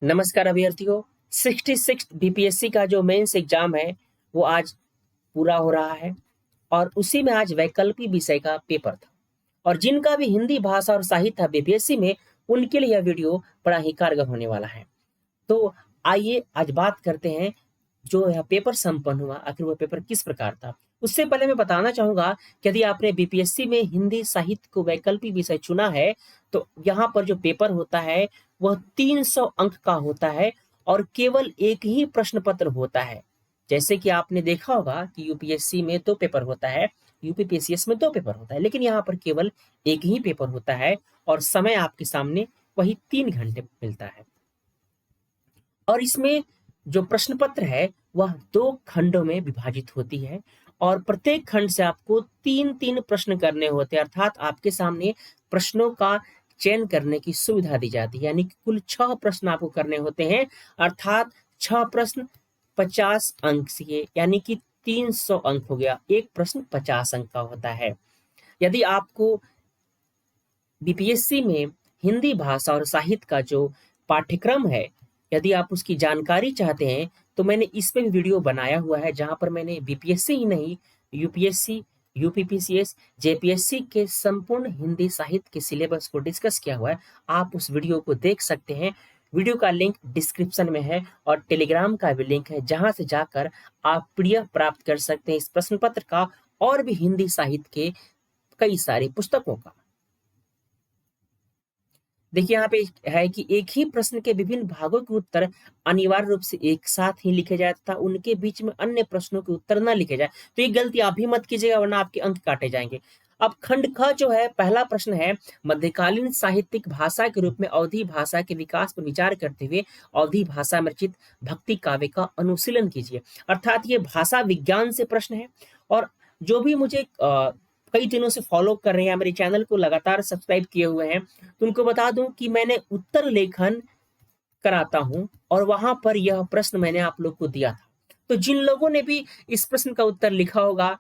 नमस्कार अभ्यर्थियों। 66 बीपीएससी का जो मेंस एग्जाम है वो आज पूरा हो रहा है और उसी में आज वैकल्पिक विषय का पेपर था। और जिनका भी हिंदी भाषा और साहित्य था बीपीएससी में, उनके लिए यह वीडियो बड़ा ही कारगर होने वाला है। तो आइए आज बात करते हैं जो यह पेपर संपन्न हुआ, आखिर वह पेपर किस प्रकार था। उससे पहले मैं बताना चाहूंगा कि यदि आपने बीपीएससी में हिंदी साहित्य को वैकल्पिक विषय चुना है तो यहाँ पर जो पेपर होता है वह 300 अंक का होता है और केवल एक ही प्रश्न पत्र होता है। जैसे कि आपने देखा होगा कि यूपीएससी में 2 पेपर होता है, यूपीपीसीएस में 2 पेपर होता है, लेकिन यहाँ पर केवल एक ही पेपर होता है और समय आपके सामने वही 3 घंटे मिलता है। और इसमें जो प्रश्न पत्र है वह 2 खंडों में विभाजित होती है और प्रत्येक खंड से आपको 3-3 प्रश्न करने होते हैं, अर्थात आपके सामने प्रश्नों का चयन करने की सुविधा दी जाती है। यानी कि कुल 6 प्रश्न आपको करने होते हैं, अर्थात 6 प्रश्न 50 अंक से, यानी कि 300 अंक हो गया। एक प्रश्न 50 अंक का होता है। यदि आपको बीपीएससी में हिंदी भाषा और साहित्य का जो पाठ्यक्रम है, यदि आप उसकी जानकारी चाहते हैं तो मैंने इस पे भी वीडियो बनाया हुआ है, जहां पर मैंने बीपीएससी ही नहीं, यूपीएससी, यूपीपीसीएस, जेपीएससी के संपूर्ण हिंदी साहित्य के सिलेबस को डिस्कस किया हुआ है। आप उस वीडियो को देख सकते हैं। वीडियो का लिंक डिस्क्रिप्शन में है और टेलीग्राम का भी लिंक है, जहां से जाकर आप पीडीएफ प्राप्त कर सकते हैं इस प्रश्न पत्र का और भी हिंदी साहित्य के कई सारी पुस्तकों का। देखिए यहाँ पे है कि एक ही प्रश्न के विभिन्न भागों के उत्तर अनिवार्य रूप से एक साथ ही लिखे जाए तथा उनके बीच में अन्य प्रश्नों के उत्तर न लिखे जाए। तो ये गलती आप भी मत कीजिएगा, वरना आपके अंक काटे जाएंगे। अब खंड ख जो है, पहला प्रश्न है, मध्यकालीन साहित्यिक भाषा के रूप में अवधी भाषा के विकास पर विचार करते हुए अवधी भाषा में रचित भक्ति काव्य का अनुशीलन कीजिए। अर्थात ये भाषा विज्ञान से प्रश्न है। और जो भी मुझे कई दिनों से फॉलो कर रहे हैं, मेरे चैनल को लगातार सब्सक्राइब किए हुए हैं, तो उनको बता दूं कि मैंने उत्तर लेखन कराता हूं और वहां पर यह प्रश्न मैंने आप लोग को दिया था। तो जिन लोगों ने भी इस प्रश्न का उत्तर लिखा होगा,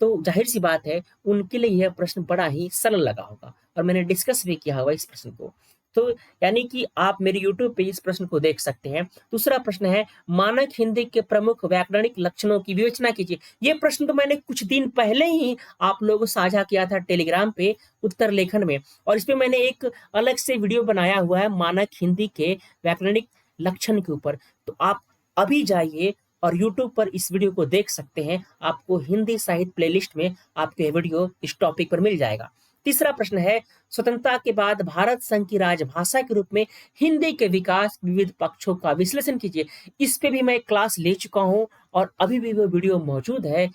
तो जाहिर सी बात है उनके लिए यह प्रश्न बड़ा ही सरल लगा होगा और मैंने डिस्कस भी किया होगा इस प्रश्न को। तो यानी कि आप मेरे YouTube पे इस प्रश्न को देख सकते हैं। दूसरा प्रश्न है, मानक हिंदी के प्रमुख व्याकरणिक लक्षणों की विवेचना कीजिए। ये प्रश्न तो मैंने कुछ दिन पहले ही आप लोगों को साझा किया था टेलीग्राम पे उत्तर लेखन में, और इसमें मैंने एक अलग से वीडियो बनाया हुआ है मानक हिंदी के व्याकरणिक लक्षण के ऊपर। तो आप अभी जाइए और YouTube पर इस वीडियो को देख सकते हैं। आपको हिंदी साहित्य प्लेलिस्ट में आपको यह वीडियो इस टॉपिक पर मिल जाएगा। तीसरा प्रश्न है, स्वतंत्रता के बाद भारत संघ की राजभाषा के रूप में हिंदी के विकास विविध पक्षों का विश्लेषण कीजिए। इस पे भी मैं क्लास ले चुका हूं और अभी भी वो वीडियो मौजूद है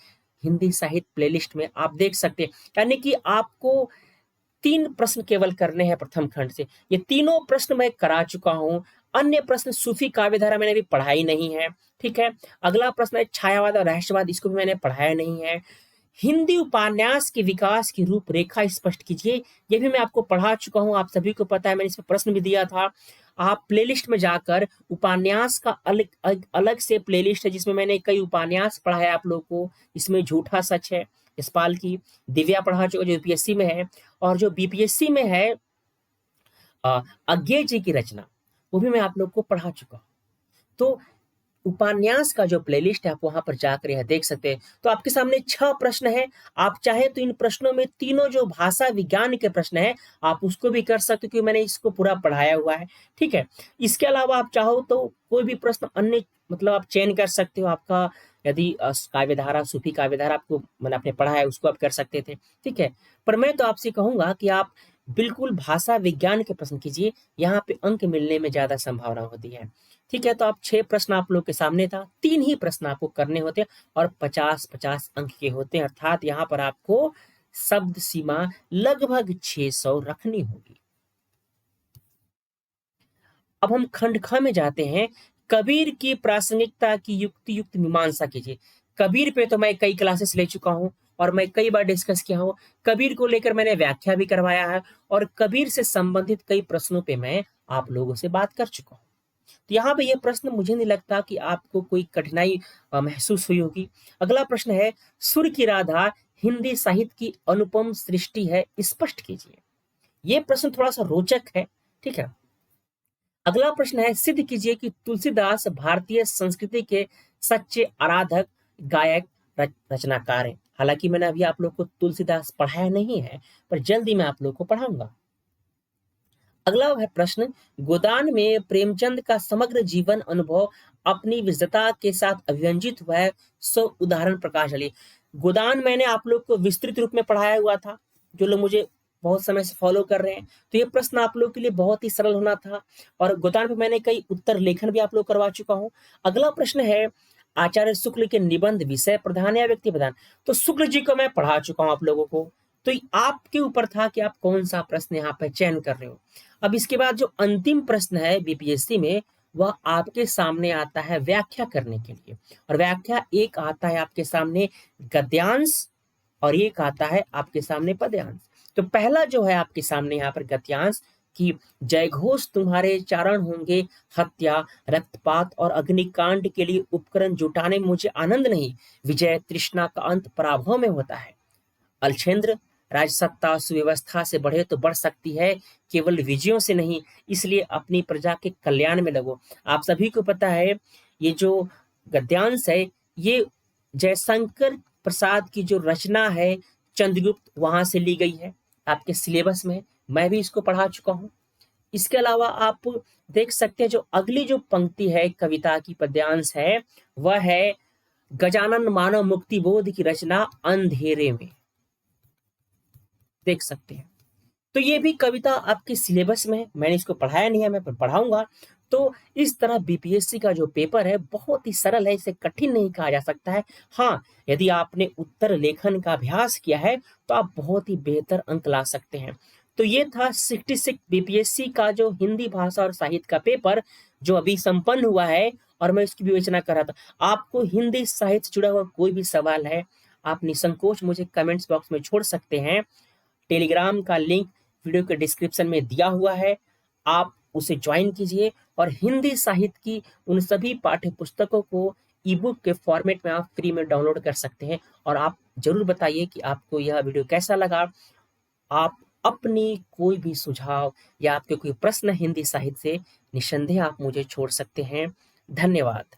हिंदी साहित्य प्लेलिस्ट में, आप देख सकते हैं। यानी कि आपको 3 प्रश्न केवल करने हैं प्रथम खंड से। ये तीनों प्रश्न मैं करा चुका हूं। अन्य प्रश्न सूफी काव्यधारा मैंने अभी पढ़ाई नहीं है, ठीक है। अगला प्रश्न है छायावाद और रहस्यवाद, इसको भी मैंने पढ़ाया नहीं है। हिंदी उपन्यास के विकास की रूपरेखा स्पष्ट कीजिए, ये भी मैं आपको पढ़ा चुका हूं, आप सभी को पता है, मैंने इसमें प्रश्न भी दिया था। आप प्लेलिस्ट में जाकर उपन्यास का अलग अलग अलग से प्लेलिस्ट है, जिसमें मैंने कई उपन्यास पढ़ाया आप लोगों को। इसमें झूठा सच है यशपाल की, दिव्या पढ़ा चुका जो यूपीएससी में है, और जो बीपीएससी में है अज्ञे जी की रचना, वो भी मैं आप लोग को पढ़ा चुका हूं। तो उपन्यास का जो प्लेलिस्ट है आप वहां पर जाकर यह देख सकते हैं। तो आपके सामने 6 प्रश्न है। आप चाहे तो इन प्रश्नों में तीनों जो भाषा विज्ञान के प्रश्न है आप उसको भी कर सकते हो, क्योंकि मैंने इसको पूरा पढ़ाया हुआ है, ठीक है। इसके अलावा आप चाहो तो कोई भी प्रश्न अन्य मतलब आप चयन कर सकते हो। आपका यदि काव्यधारा, सूफी काव्यधारा आपको मैंने आपने पढ़ा है, उसको आप कर सकते थे, ठीक है। पर मैं तो आपसे कहूंगा कि आप बिल्कुल भाषा विज्ञान के प्रश्न कीजिए, यहाँ पे अंक मिलने में ज्यादा संभावना होती है, ठीक है। तो आप 6 प्रश्न आप लोग के सामने था, 3 ही प्रश्न आपको करने होते हैं और 50-50 अंक के होते हैं, अर्थात यहाँ पर आपको शब्द सीमा लगभग 600 रखनी होगी। अब हम खंड ख में जाते हैं। कबीर की प्रासंगिकता की युक्ति युक्त मीमांसा कीजिए। कबीर पे तो मैं कई क्लासेस ले चुका हूँ और मैं कई बार डिस्कस किया हूँ। कबीर को लेकर मैंने व्याख्या भी करवाया है और कबीर से संबंधित कई प्रश्नों पे मैं आप लोगों से बात कर चुका हूँ। तो यहाँ पे ये प्रश्न मुझे नहीं लगता कि आपको कोई कठिनाई महसूस हुई होगी। अगला प्रश्न है, सुर की राधा हिंदी साहित्य की अनुपम सृष्टि है, स्पष्ट कीजिए। ये प्रश्न थोड़ा सा रोचक है, ठीक है। अगला प्रश्न है, सिद्ध कीजिए कि तुलसीदास भारतीय संस्कृति के सच्चे आराधक, गायक, रचनाकार हैं। हालांकि मैंने अभी आप लोग को तुलसीदास पढ़ाया नहीं है, पर जल्दी मैं आप लोग को पढ़ाऊंगा। अगला है प्रश्न, गोदान में प्रेमचंद का समग्र जीवन अनुभव अपनी विशेषता के साथ अभिव्यंजित हुआ है, सो उदाहरण प्रकाश डालिए। गोदान मैंने आप लोग को विस्तृत रूप में पढ़ाया हुआ था, जो लोग मुझे बहुत समय से फॉलो कर रहे हैं, तो ये प्रश्न आप लोग के लिए बहुत ही सरल होना था, और गोदान पे मैंने कई उत्तर लेखन भी आप लोग करवा चुका हूँ। अगला प्रश्न है, आचार्य शुक्ल के निबंध विषय प्रधान या व्यक्ति प्रधान। तो शुक्ल जी को मैं पढ़ा चुका हूँ आप लोगों को, तो आपके ऊपर था कि आप कौन सा प्रश्न यहाँ पे चयन कर रहे हो। अब इसके बाद जो अंतिम प्रश्न है बीपीएससी में, वह आपके सामने आता है व्याख्या करने के लिए, और व्याख्या एक आता है आपके सामने गद्यांश, और एक आता है आपके सामने पद्यांश। तो पहला जो है आपके सामने यहाँ पर गद्यांश, कि जयघोष तुम्हारे चारण होंगे हत्या, रक्तपात और अग्निकांड के लिए उपकरण जुटाने में मुझे आनंद नहीं, विजय तृष्णा का अंत पराभव में होता है। अलछेंद्र, राजसत्ता सुव्यवस्था से बढ़े तो बढ़ सकती है, केवल विजयों से नहीं, इसलिए अपनी प्रजा के कल्याण में लगो। आप सभी को पता है, ये जो गद्यांश है, ये जयशंकर प्रसाद की जो रचना है चंद्रगुप्त, वहां से ली गई है, आपके सिलेबस में मैं भी इसको पढ़ा चुका हूँ। इसके अलावा आप देख सकते हैं, जो अगली जो पंक्ति है कविता की पद्यांश है, वह है गजानन मानव मुक्ति बोध की रचना अंधेरे में, देख सकते हैं। तो ये भी कविता आपके सिलेबस में है, मैंने इसको पढ़ाया नहीं है, मैं पढ़ाऊंगा। तो इस तरह बीपीएससी का जो पेपर है बहुत ही सरल है, इसे कठिन नहीं कहा जा सकता है। हाँ, यदि आपने उत्तर लेखन का अभ्यास किया है तो आप बहुत ही बेहतर अंक ला सकते हैं। तो ये था 66 बीपीएससी का जो हिंदी भाषा और साहित्य का पेपर जो अभी संपन्न हुआ है, और मैं इसकी विवेचना कर रहा था। आपको हिंदी साहित्य से जुड़ा हुआ कोई भी सवाल है, आप निसंकोच मुझे कमेंट्स बॉक्स में छोड़ सकते हैं। टेलीग्राम का लिंक वीडियो के डिस्क्रिप्शन में दिया हुआ है, आप उसे ज्वाइन कीजिए, और हिंदी साहित्य की उन सभी पाठ्य पुस्तकों को ई-बुक के फॉर्मेट में आप फ्री में डाउनलोड कर सकते हैं। और आप जरूर बताइए कि आपको यह वीडियो कैसा लगा। आप अपनी कोई भी सुझाव या आपके कोई प्रश्न हिंदी साहित्य से, निस्संदेह आप मुझे छोड़ सकते हैं। धन्यवाद।